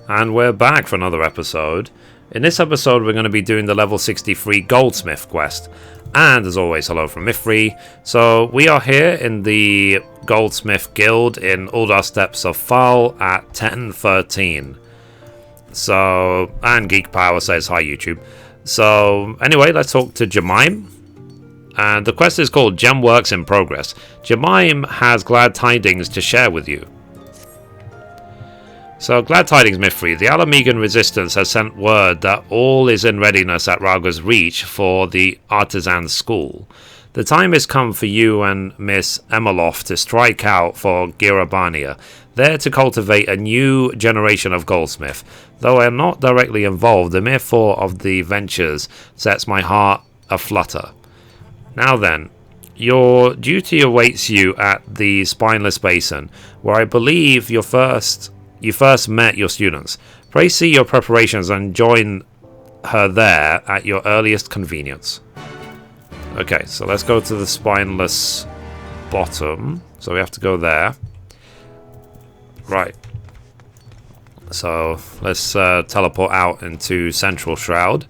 And we're back for another episode. In this episode we're going to be doing the level 63 Goldsmith quest. And as always, hello from Mithrie. So we are here in the Goldsmith Guild in Uldar Steppes of Fal at 1013. So, and Geek Power says hi YouTube. So anyway, let's talk to Jemime. And the quest is called Gem Works in Progress. Jemime has glad tidings to share with you. So, glad tidings, Mithrie. The Alamegan Resistance has sent word that all is in readiness at Rauga's Reach for the Artisan School. The time has come for you and Miss Emmeloff to strike out for Girabania, there to cultivate a new generation of goldsmith. Though I am not directly involved, the mere thought of the ventures sets my heart aflutter. Now then, your duty awaits you at the Spineless Basin, where I believe you first met your students. Pray see your preparations and join her there at your earliest convenience. Okay, so let's go to the Spineless Bottom. So we have to go there. Right. So let's teleport out into Central Shroud.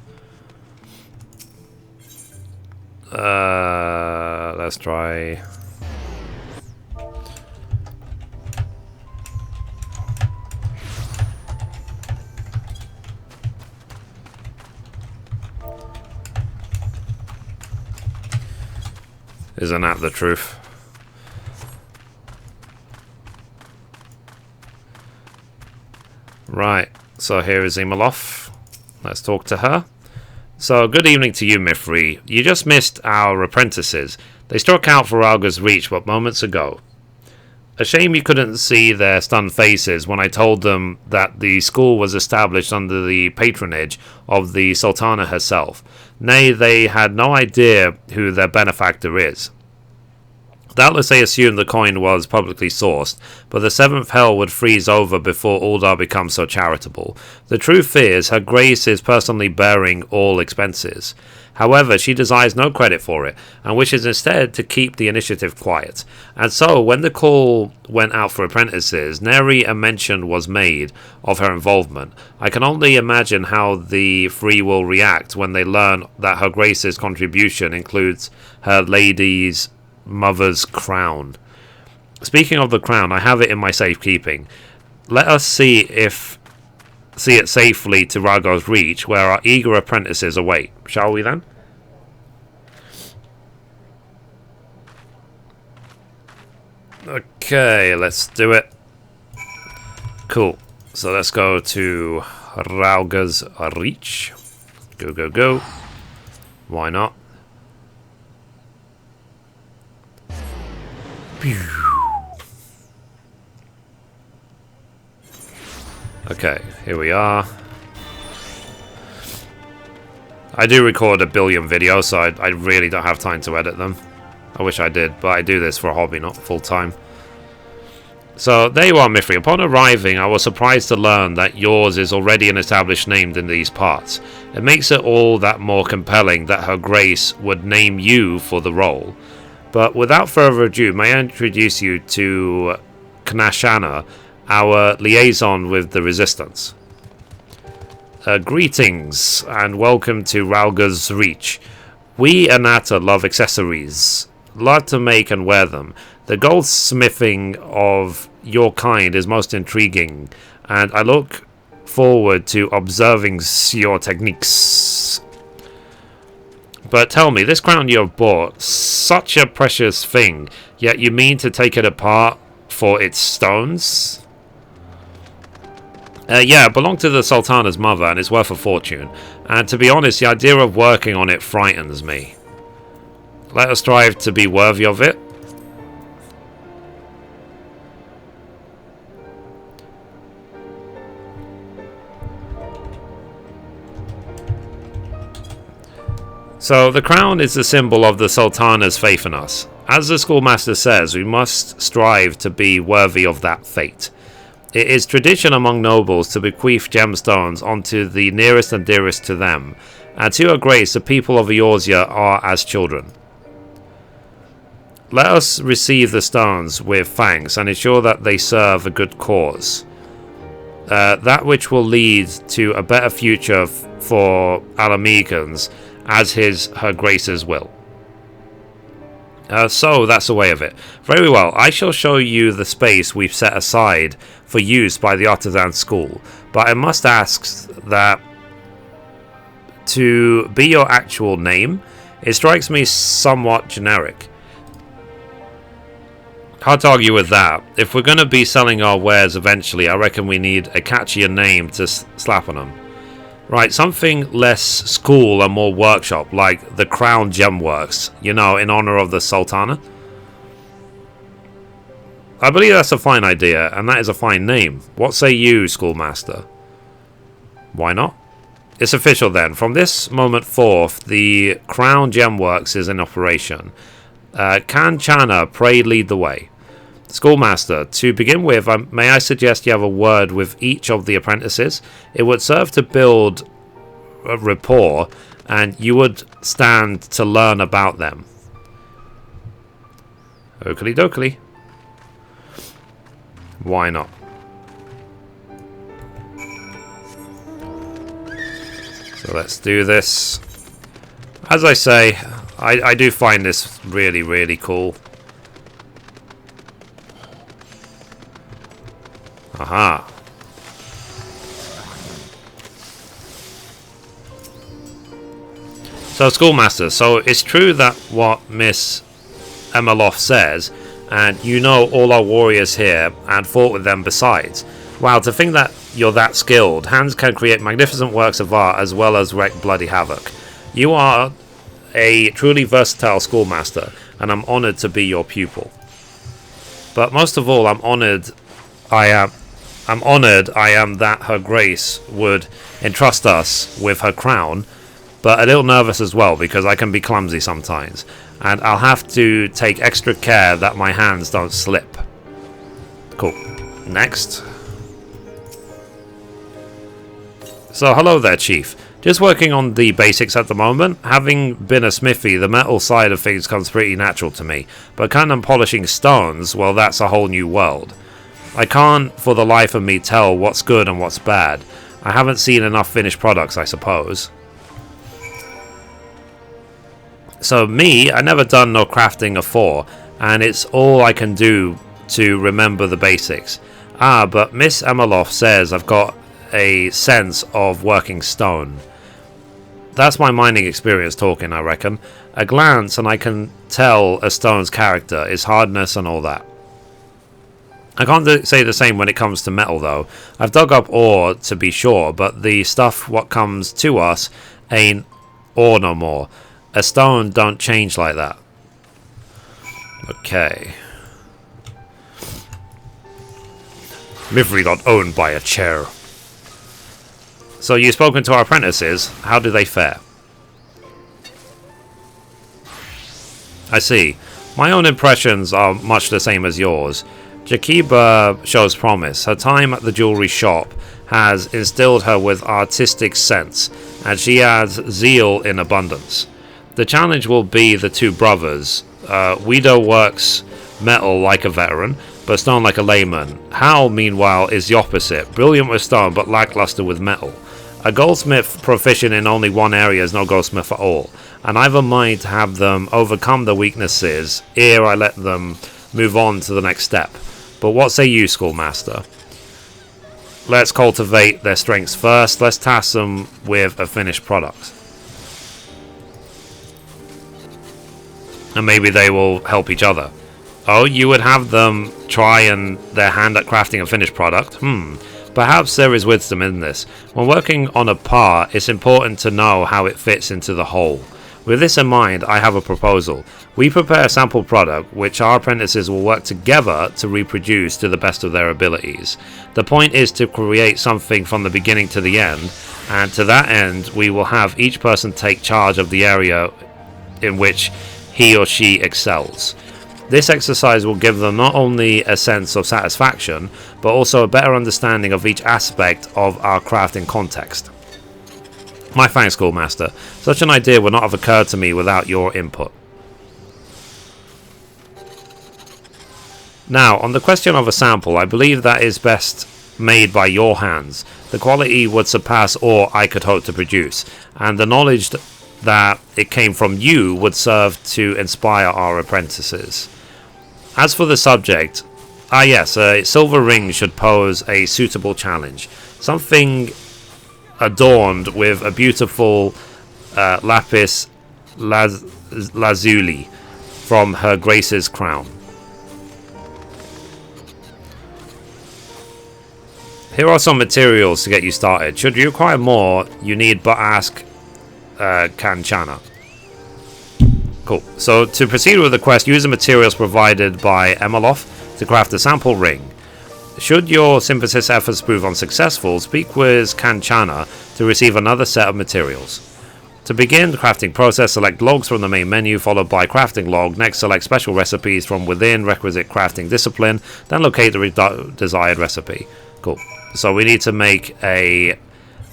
Let's try... Isn't that the truth? Right, so here is Emmeloff. Let's talk to her. So, good evening to you, Mithrie. You just missed our apprentices. They struck out for Rauga's Reach but moments ago. A shame you couldn't see their stunned faces when I told them that the school was established under the patronage of the Sultana herself. Nay, they had no idea who their benefactor is. Doubtless they assumed the coin was publicly sourced, but the seventh hell would freeze over before Uldar becomes so charitable. The truth is, Her Grace is personally bearing all expenses. However, she desires no credit for it, and wishes instead to keep the initiative quiet. And so, when the call went out for apprentices, nary a mention was made of her involvement. I can only imagine how the three will react when they learn that Her Grace's contribution includes her lady's mother's crown. Speaking of the crown, I have it in my safekeeping. Let us see it safely to Rauga's Reach, where our eager apprentices await. Shall we then? Okay, let's do it. Cool. So let's go to Rauga's Reach. Go, go, go. Why not? Okay, here we are. I do record a billion videos, so I really don't have time to edit them. I wish I did, but I do this for a hobby, not full time. So, there you are, Mithrie. Upon arriving, I was surprised to learn that yours is already an established name in these parts. It makes it all that more compelling that Her Grace would name you for the role. But without further ado, may I introduce you to Knashana, our liaison with the Resistance. Greetings, and welcome to Rauga's Reach. We Anata love accessories, love to make and wear them. The goldsmithing of your kind is most intriguing, and I look forward to observing your techniques. But tell me, this crown you have bought, such a precious thing, yet you mean to take it apart for its stones? Yeah, it belonged to the Sultana's mother and is worth a fortune. And to be honest, the idea of working on it frightens me. Let us strive to be worthy of it. So, the crown is the symbol of the Sultana's faith in us. As the schoolmaster says, we must strive to be worthy of that fate. It is tradition among nobles to bequeath gemstones onto the nearest and dearest to them, and to Her Grace, the people of Eorzea are as children. Let us receive the stones with thanks and ensure that they serve a good cause. that which will lead to a better future for Alamegans as her grace's will. So that's the way of it. Very well, I shall show you the space we've set aside for use by the artisan school, but I must ask that to be your actual name, it strikes me somewhat generic. Hard to argue with that. If we're going to be selling our wares eventually, I reckon we need a catchier name to slap on them. Right, something less school and more workshop, like the Crown Gemworks, you know, in honor of the Sultana. I believe that's a fine idea, and that is a fine name. What say you, Schoolmaster? Why not? It's official then. From this moment forth, the Crown Gemworks is in operation. Kanchana, pray lead the way. Schoolmaster, to begin with, may I suggest you have a word with each of the apprentices? It would serve to build a rapport, and you would stand to learn about them. Oakley dokley. Why not? So let's do this. As I say, I do find this really, really cool. Aha. So, Schoolmaster, so it's true that what Miss Emmeloff says, and you know all our warriors here, and fought with them besides. Wow, to think that you're that skilled. Hands can create magnificent works of art as well as wreak bloody havoc. You are a truly versatile schoolmaster, and I'm honoured to be your pupil. But most of all, I'm honoured I am that Her Grace would entrust us with her crown, but a little nervous as well because I can be clumsy sometimes, and I'll have to take extra care that my hands don't slip. Cool. Next. So hello there, Chief. Just working on the basics at the moment. Having been a smithy, the metal side of things comes pretty natural to me, but kind of polishing stones, well, that's a whole new world. I can't for the life of me tell what's good and what's bad. I haven't seen enough finished products, I suppose. So me, I never done no crafting afore, and it's all I can do to remember the basics. Ah, but Miss Emmeloff says I've got a sense of working stone. That's my mining experience talking, I reckon. A glance and I can tell a stone's character, its hardness and all that. I can't say the same when it comes to metal though. I've dug up ore to be sure, but the stuff what comes to us ain't ore no more. A stone don't change like that. Okay. Mithrie got owned by a chair. So you've spoken to our apprentices. How do they fare? I see. My own impressions are much the same as yours. Jakiba shows promise. Her time at the jewelry shop has instilled her with artistic sense, and she has zeal in abundance. The challenge will be the two brothers. Guido works metal like a veteran, but stone like a layman. Hal, meanwhile, is the opposite. Brilliant with stone, but lackluster with metal. A goldsmith proficient in only one area is no goldsmith at all, and I've a mind to have them overcome their weaknesses ere I let them move on to the next step. But what say you, Schoolmaster? Let's cultivate their strengths first. Let's task them with a finished product. And maybe they will help each other. Oh, you would have them try their hand at crafting a finished product? Perhaps there is wisdom in this. When working on a part, it's important to know how it fits into the whole. With this in mind, I have a proposal. We prepare a sample product which our apprentices will work together to reproduce to the best of their abilities. The point is to create something from the beginning to the end, and to that end we will have each person take charge of the area in which he or she excels. This exercise will give them not only a sense of satisfaction, but also a better understanding of each aspect of our crafting context. My thanks, Schoolmaster. Such an idea would not have occurred to me without your input. Now, on the question of a sample, I believe that is best made by your hands. The quality would surpass all I could hope to produce, and the knowledge that it came from you would serve to inspire our apprentices. As for the subject, yes, a silver ring should pose a suitable challenge. Something adorned with a beautiful lapis lazuli from Her Grace's crown. Here are some materials to get you started. Should you require more, you need but ask Kanchana. Cool. So to proceed with the quest, use the materials provided by Emeloff to craft a sample ring. Should your synthesis efforts prove unsuccessful, speak with Kanchana to receive another set of materials. To begin the crafting process, select logs from the main menu, followed by crafting log. Next, select special recipes from within requisite crafting discipline, then locate the desired recipe. Cool. So we need to make a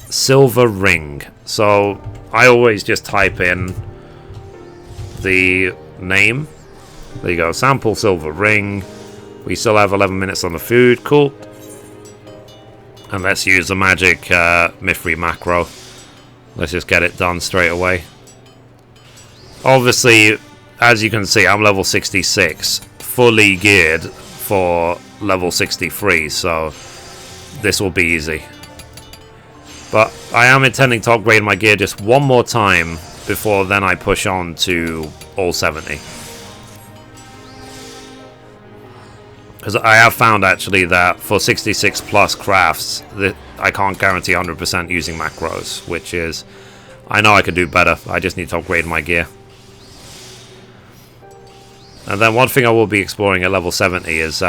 silver ring. So I always just type in the name. There you go, sample silver ring. We still have 11 minutes on the food. Cool. And let's use the magic Mithrie macro. Let's just get it done straight away. Obviously, as you can see, I'm level 66, fully geared for level 63, so this will be easy. But I am intending to upgrade my gear just one more time before then I push on to all 70. Because I have found actually that for 66 plus crafts, that I can't guarantee 100% using macros, which is, I know I could do better. I just need to upgrade my gear. And then one thing I will be exploring at level 70 is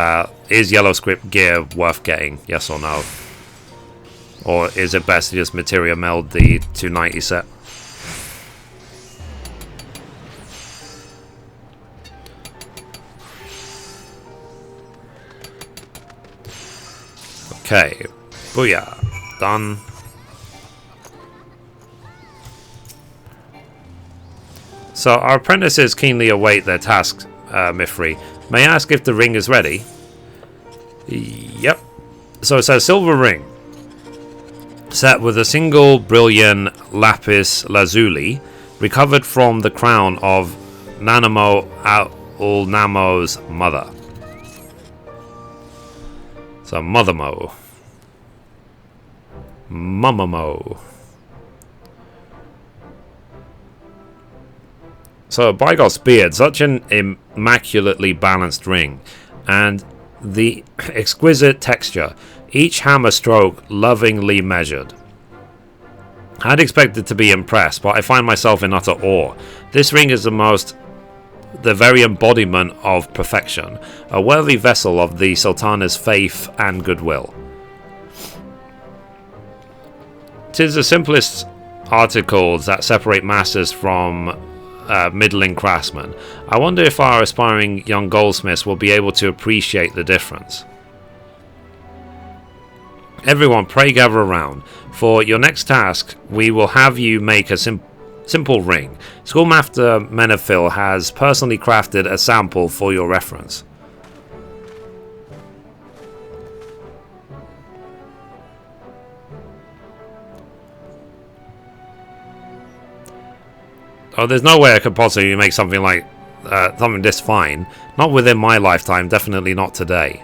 yellow script gear worth getting? Yes or no? Or is it best to just material meld the 290 set? Okay, booyah, done. So our apprentices keenly await their tasks, Mithrie. May I ask if the ring is ready? Yep. So it says silver ring. Set with a single brilliant lapis lazuli, recovered from the crown of Nanamo Ulnamo's mother. So Mothermo. Mamamo. So by God's beard, such an immaculately balanced ring, and the exquisite texture, each hammer stroke lovingly measured. I'd expected to be impressed, but I find myself in utter awe. This ring is the very embodiment of perfection, a worthy vessel of the Sultana's faith and goodwill. 'Tis the simplest articles that separate masters from middling craftsmen. I wonder if our aspiring young goldsmiths will be able to appreciate the difference. Everyone, pray gather around. For your next task, we will have you make a simple ring. Schoolmaster Menefil has personally crafted a sample for your reference. Oh, there's no way I could possibly make something like something this fine. Not within my lifetime, definitely not today.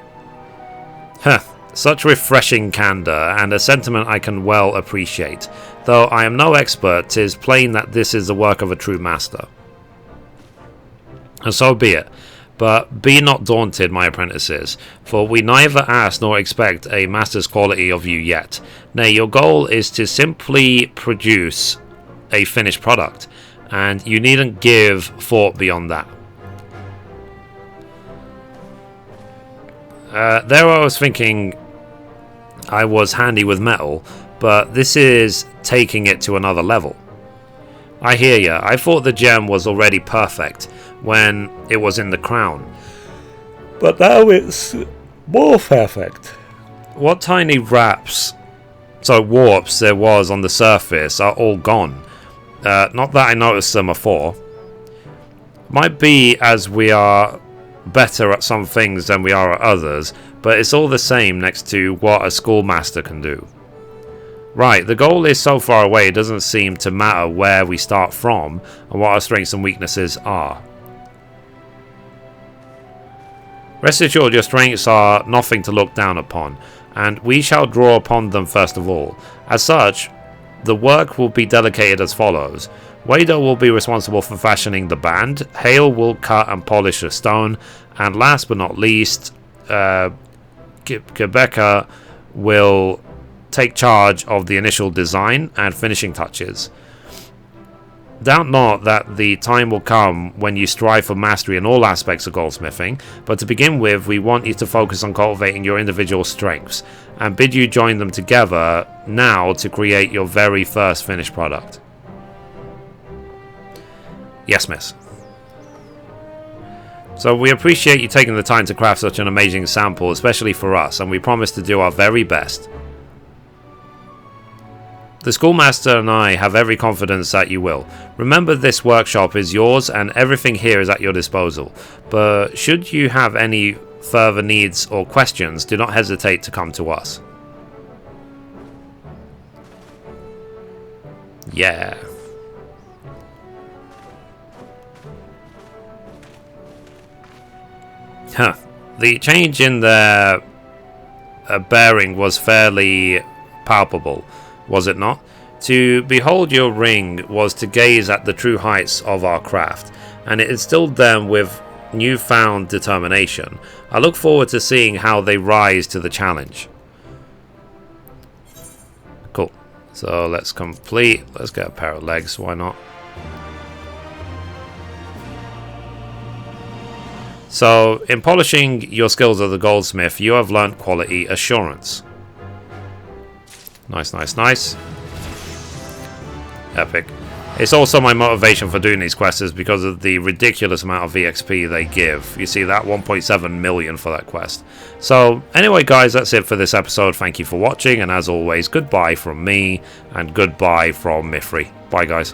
Huh. Such refreshing candour, and a sentiment I can well appreciate. Though I am no expert, 'tis plain that this is the work of a true master. And so be it. But be not daunted, my apprentices, for we neither ask nor expect a master's quality of you yet. Nay, your goal is to simply produce a finished product, and you needn't give thought beyond that. There I was thinking I was handy with metal, but this is taking it to another level. I hear ya. I thought the gem was already perfect when it was in the crown, but now it's more perfect. What tiny warps there was on the surface are all gone. Not that I noticed them before. Might be as we are better at some things than we are at others, but it's all the same next to what a schoolmaster can do. Right, the goal is so far away it doesn't seem to matter where we start from and what our strengths and weaknesses are. Rest assured your strengths are nothing to look down upon, and we shall draw upon them first of all. As such, the work will be delegated as follows. Wado will be responsible for fashioning the band, Hale will cut and polish the stone, and last but not least, Quebeca will take charge of the initial design and finishing touches. Doubt not that the time will come when you strive for mastery in all aspects of goldsmithing, but to begin with, we want you to focus on cultivating your individual strengths, and bid you join them together now to create your very first finished product. Yes, miss. So we appreciate you taking the time to craft such an amazing sample, especially for us, and we promise to do our very best. The schoolmaster and I have every confidence that you will. Remember, this workshop is yours and everything here is at your disposal. But should you have any further needs or questions, do not hesitate to come to us. Yeah. Huh. The change in their bearing was fairly palpable, was it not? To behold your ring was to gaze at the true heights of our craft, and it instilled them with newfound determination. I look forward to seeing how they rise to the challenge. Cool. So let's complete. Let's get a pair of legs, why not? So, in polishing your skills as a goldsmith, you have learnt quality assurance. Nice, nice, nice. Epic. It's also my motivation for doing these quests is because of the ridiculous amount of EXP they give. You see that 1.7 million for that quest. So, anyway guys, that's it for this episode. Thank you for watching, and as always, goodbye from me, and goodbye from Mithrie. Bye guys.